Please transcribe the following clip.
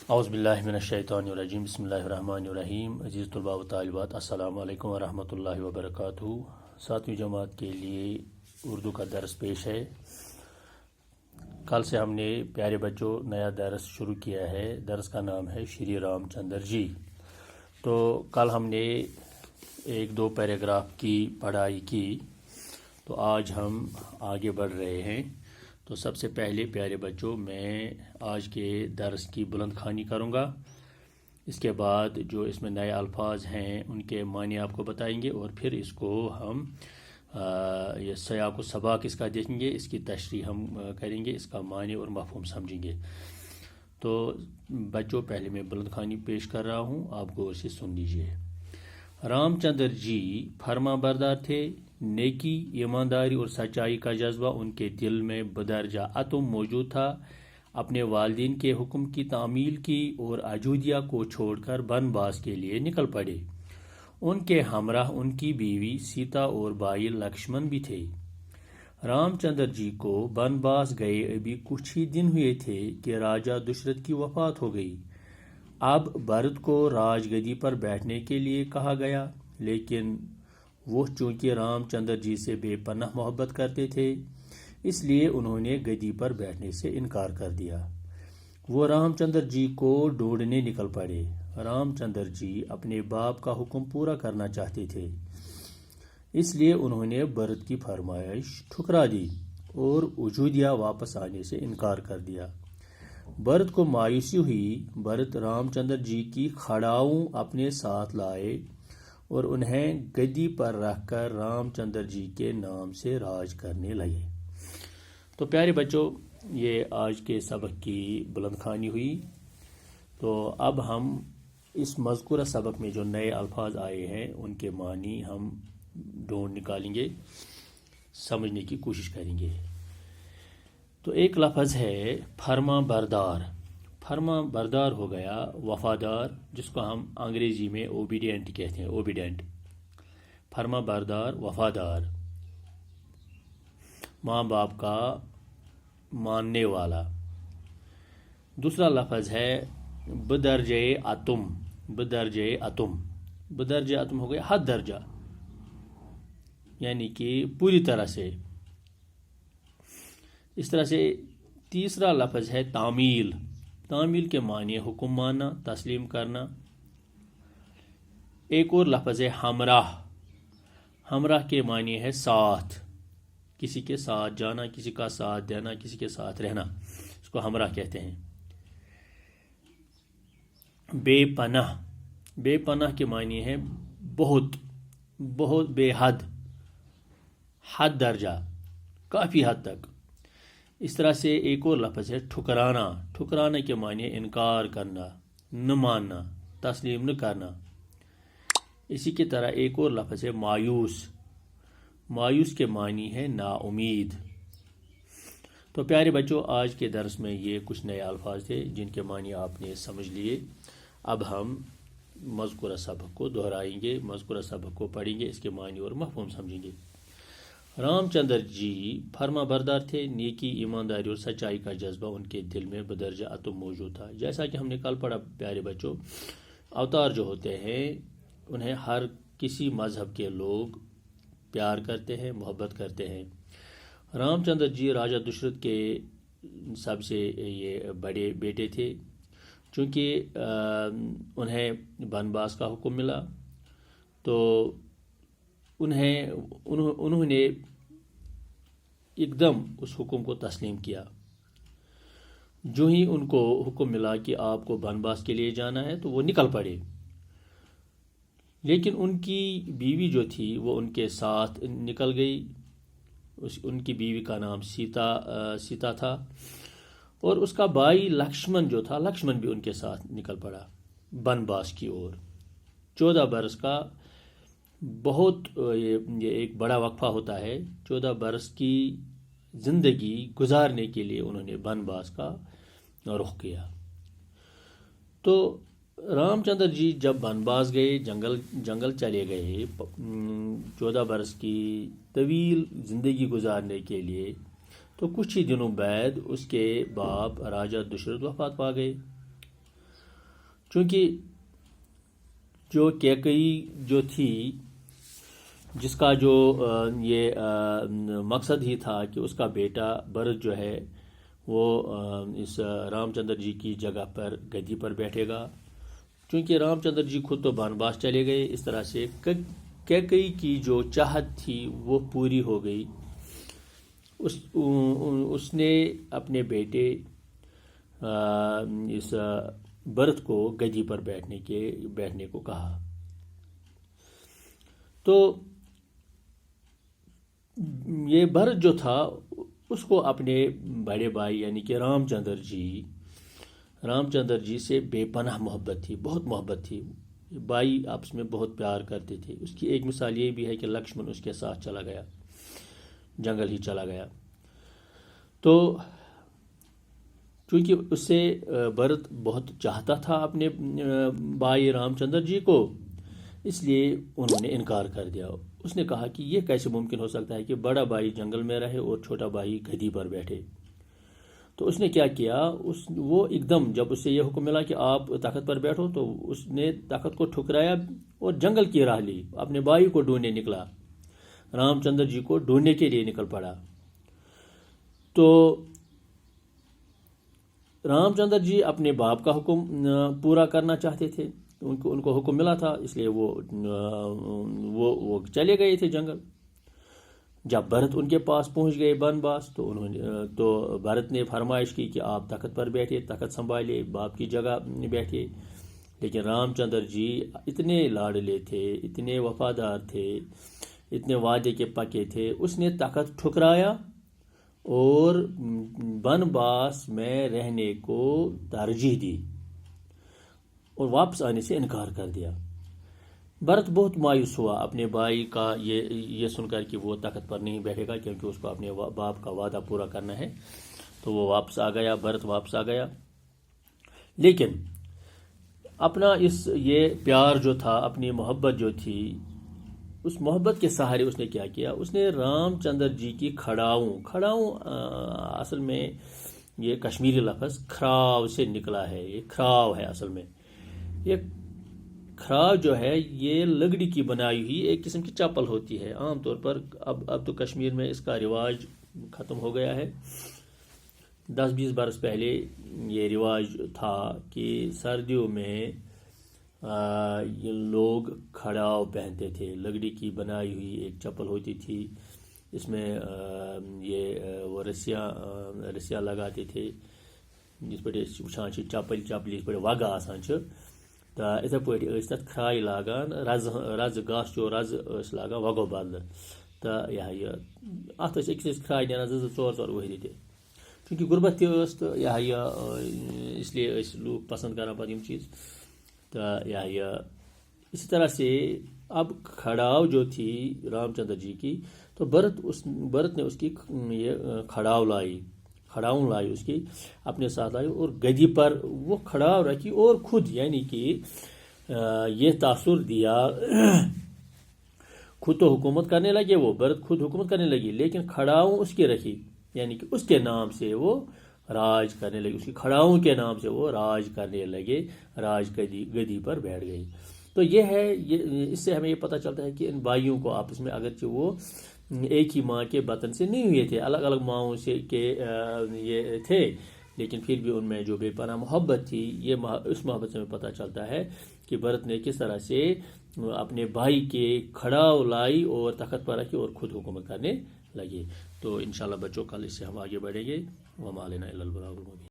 اعوذ باللہ من الشیطان الرجیم بسم اللہ الرحمن الرحیم عزیز طلباء و طالبات السلام علیکم ورحمۃ اللہ وبرکاتہ۔ ساتویں جماعت کے لیے اردو کا درس پیش ہے۔ کل سے ہم نے پیارے بچوں نیا درس شروع کیا ہے۔ درس کا نام ہے شری رام چندر جی۔ تو کل ہم نے ایک دو پیراگراف کی پڑھائی کی، تو آج ہم آگے بڑھ رہے ہیں۔ تو سب سے پہلے پیارے بچوں میں آج کے درس کی بلند خوانی کروں گا۔ اس کے بعد جو اس میں نئے الفاظ ہیں ان کے معنی آپ کو بتائیں گے، اور پھر اس کو ہم یہ سیاق و سباق اس کا دیکھیں گے، اس کی تشریح ہم کریں گے، اس کا معنی اور مفہوم سمجھیں گے۔ تو بچوں پہلے میں بلند خوانی پیش کر رہا ہوں، آپ غور سے سن لیجیے۔ رام چندر جی فرما بردار تھے۔ نیکی، ایمانداری اور سچائی کا جذبہ ان کے دل میں بدرجہ اتم موجود تھا۔ اپنے والدین کے حکم کی تعمیل کی اور اجودھیا کو چھوڑ کر بنواس کے لیے نکل پڑے۔ ان کے ہمراہ ان کی بیوی سیتا اور بھائی لکشمن بھی تھے۔ رام چندر جی کو بنواس گئے ابھی کچھ ہی دن ہوئے تھے کہ راجا دشرت کی وفات ہو گئی۔ اب بھرت کو راج گدی پر بیٹھنے کے لیے کہا گیا، لیکن وہ چونکہ رام چندر جی سے بے پناہ محبت کرتے تھے، اس لیے انہوں نے گدی پر بیٹھنے سے انکار کر دیا۔ وہ رام چندر جی کو ڈھونڈنے نکل پڑے۔ رام چندر جی اپنے باپ کا حکم پورا کرنا چاہتے تھے، اس لیے انہوں نے بھرت کی فرمائش ٹھکرا دی اور اجودھیا واپس آنے سے انکار کر دیا۔ بھرت کو مایوسی ہوئی۔ بھرت رام چندر جی کی کھڑاؤں اپنے ساتھ لائے اور انہیں گدی پر رکھ کر رام چندر جی کے نام سے راج کرنے لگے۔ تو پیارے بچوں، یہ آج کے سبق کی بلند خوانی ہوئی۔ تو اب ہم اس مذکورہ سبق میں جو نئے الفاظ آئے ہیں ان کے معنی ہم ڈھونڈ نکالیں گے، سمجھنے کی کوشش کریں گے۔ تو ایک لفظ ہے فرما بردار۔ فرما بردار ہو گیا وفادار، جس کو ہم انگریزی میں اوبیڈینٹ کہتے ہیں، اوبیڈینٹ۔ فرما بردار، وفادار، ماں باپ کا ماننے والا۔ دوسرا لفظ ہے بدرجہ اتم۔ بدرجہ اتم، بدرجہ اتم ہو گیا حد درجہ، یعنی کہ پوری طرح سے۔ اس طرح سے تیسرا لفظ ہے تعمیل۔ تعمیل کے معنی حکم ماننا، تسلیم کرنا۔ ایک اور لفظ ہے ہمراہ۔ ہمراہ کے معنی ہے ساتھ، کسی کے ساتھ جانا، کسی کا ساتھ دینا، کسی کے ساتھ رہنا، اس کو ہمراہ کہتے ہیں۔ بے پناہ۔ بے پناہ کے معنی ہے بہت بہت، بے حد، حد درجہ، کافی حد تک۔ اس طرح سے ایک اور لفظ ہے ٹھکرانا۔ ٹھکرانے کے معنی انکار کرنا، نہ ماننا، تسلیم نہ کرنا۔ اسی کی طرح ایک اور لفظ ہے مایوس۔ مایوس کے معنی ہے نا امید۔ تو پیارے بچوں، آج کے درس میں یہ کچھ نئے الفاظ تھے جن کے معنی آپ نے سمجھ لیے۔ اب ہم مذکورہ سبق کو دہرائیں گے، مذکورہ سبق کو پڑھیں گے، اس کے معنی اور مفہوم سمجھیں گے۔ رام چندر جی فرما بردار تھے۔ نیکی، ایمانداری اور سچائی کا جذبہ ان کے دل میں بدرجہ اتم موجود تھا۔ جیسا کہ ہم نے کل پڑھا پیارے بچوں، اوتار جو ہوتے ہیں انہیں ہر کسی مذہب کے لوگ پیار کرتے ہیں، محبت کرتے ہیں۔ رام چندر جی راجا دشرت کے سب سے یہ بڑے بیٹے تھے۔ چونکہ انہیں بنواس کا حکم ملا تو انہوں نے ایک دم اس حکم کو تسلیم کیا۔ جو ہی ان کو حکم ملا کہ آپ کو بنواس کے لیے جانا ہے تو وہ نکل پڑے۔ لیکن ان کی بیوی جو تھی وہ ان کے ساتھ نکل گئی۔ ان کی بیوی کا نام سیتا تھا، اور اس کا بھائی لکشمن جو تھا، لکشمن بھی ان کے ساتھ نکل پڑا بنواس کی اور۔ 14 برس کا بہت یہ ایک بڑا وقفہ ہوتا ہے۔ 14 برس کی زندگی گزارنے کے لیے انہوں نے بنواس کا رخ کیا۔ تو رام چندر جی جب بنواس گئے، جنگل چلے گئے 14 برس کی طویل زندگی گزارنے کے لیے، تو کچھ ہی دنوں بعد اس کے باپ راجا دشرت وفات پا گئے۔ چونکہ جو کیکئی جو تھی، جس کا جو یہ مقصد ہی تھا کہ اس کا بیٹا بھرت جو ہے وہ اس رام چندر جی کی جگہ پر گدی پر بیٹھے گا، چونکہ رام چندر جی خود تو بنواس چلے گئے، اس طرح سے کیکئی کی جو چاہت تھی وہ پوری ہو گئی۔ اس نے اپنے بیٹے اس بھرت کو گدی پر بیٹھنے کو کہا۔ تو یہ بھرت جو تھا اس کو اپنے بڑے بھائی یعنی کہ رام چندر جی سے بے پناہ محبت تھی، بہت محبت تھی۔ بھائی آپس میں بہت پیار کرتے تھے۔ اس کی ایک مثال یہ بھی ہے کہ لکشمن اس کے ساتھ چلا گیا، جنگل ہی چلا گیا۔ تو چونکہ اس سے بھرت بہت چاہتا تھا اپنے بھائی رام چندر جی کو، اس لیے انہوں نے انکار کر دیا۔ اس نے کہا کہ یہ کیسے ممکن ہو سکتا ہے کہ بڑا بھائی جنگل میں رہے اور چھوٹا بھائی گدی پر بیٹھے۔ تو اس نے کیا کیا، وہ ایک دم جب اس سے یہ حکم ملا کہ آپ تخت پر بیٹھو، تو اس نے تخت کو ٹھکرایا اور جنگل کی راہ لی، اپنے بھائی کو ڈھونڈنے نکلا، رام چندر جی کو ڈھونڈنے کے لیے نکل پڑا۔ تو رام چندر جی اپنے باپ کا حکم پورا کرنا چاہتے تھے، ان کو حکم ملا تھا، اس لیے وہ چلے گئے تھے جنگل۔ جب بھرت ان کے پاس پہنچ گئے بنواس، تو بھرت نے فرمائش کی کہ آپ تخت پر بیٹھے، تخت سنبھالے، باپ کی جگہ بیٹھے۔ لیکن رام چندر جی اتنے لاڈلے تھے، اتنے وفادار تھے، اتنے وعدے کے پکے تھے، اس نے تخت ٹھکرایا اور بنواس میں رہنے کو ترجیح دی اور واپس آنے سے انکار کر دیا۔ بھرت بہت مایوس ہوا اپنے بھائی کا یہ سن کر کہ وہ تخت پر نہیں بیٹھے گا، کیونکہ اس کو اپنے باپ کا وعدہ پورا کرنا ہے۔ تو وہ واپس آ گیا، بھرت واپس آ گیا۔ لیکن اپنا یہ پیار جو تھا، اپنی محبت جو تھی، اس محبت کے سہارے اس نے کیا کیا، اس نے رام چندر جی کی کھڑاؤں اصل میں یہ کشمیری لفظ کھراو سے نکلا ہے، یہ کھراو ہے اصل میں۔ یہ کھراو جو ہے یہ لکڑی کی بنائی ہوئی ایک قسم کی چپل ہوتی ہے۔ عام طور پر اب تو کشمیر میں اس کا رواج ختم ہو گیا ہے۔ 10-20 برس پہلے یہ رواج تھا کہ سردیوں میں یہ لوگ کھڑاؤ پہنتے تھے، لکڑی کی بنائی ہوئی ایک چپل ہوتی تھی، اس میں وہ رسیاں لگاتے تھے، جس پہ وچھان چپل اس پہ وگہ آسان چھ، تو اتھے پٲٹھۍ ٲسۍ تتھ کھراے لاگان، رز گاسہٕ رز ٲسۍ لاگان وگو بدلہٕ، تو یہ اتھ ٲسۍ أکِس کھراے نیران 2-4 ؤہری تہِ، چونکہ غربت تہِ ٲس تو اس لیے ٲسۍ لوٗکھ پسند کران پتہٕ یِم چیز۔ تو اسی طرح سے اب کھڑاؤ جو تھی رام چندر جی کی، تو بھرت نے اس کی کھڑاؤں لائی اس کی اپنے ساتھ لائی اور گدی پر وہ کھڑاؤ رکھی، اور خود یعنی کہ یہ تاثر دیا، خود تو حکومت کرنے لگے، وہ بھرت خود حکومت کرنے لگی، لیکن کھڑاؤں اس کی رکھی، یعنی کہ اس کے نام سے وہ راج کرنے لگے، اس کی کھڑاؤں کے نام سے وہ راج کرنے لگے، راج گدی پر بیٹھ گئی۔ تو یہ ہے، اس سے ہمیں یہ پتہ چلتا ہے کہ ان بھائیوں کو آپس میں اگرچہ وہ ایک ہی ماں کے بطن سے نہیں ہوئے تھے، الگ الگ ماؤں سے یہ تھے، لیکن پھر بھی ان میں جو بے پناہ محبت تھی، اس محبت سے ہمیں پتہ چلتا ہے کہ بھرت نے کس طرح سے اپنے بھائی کے کھڑاؤ لائی اور تخت پر رکھی اور خود حکومت کرنے لگے۔ تو انشاءاللہ بچوں کل اس سے ہم آگے بڑھیں گے۔ وما علینا الا البلاغ المبین۔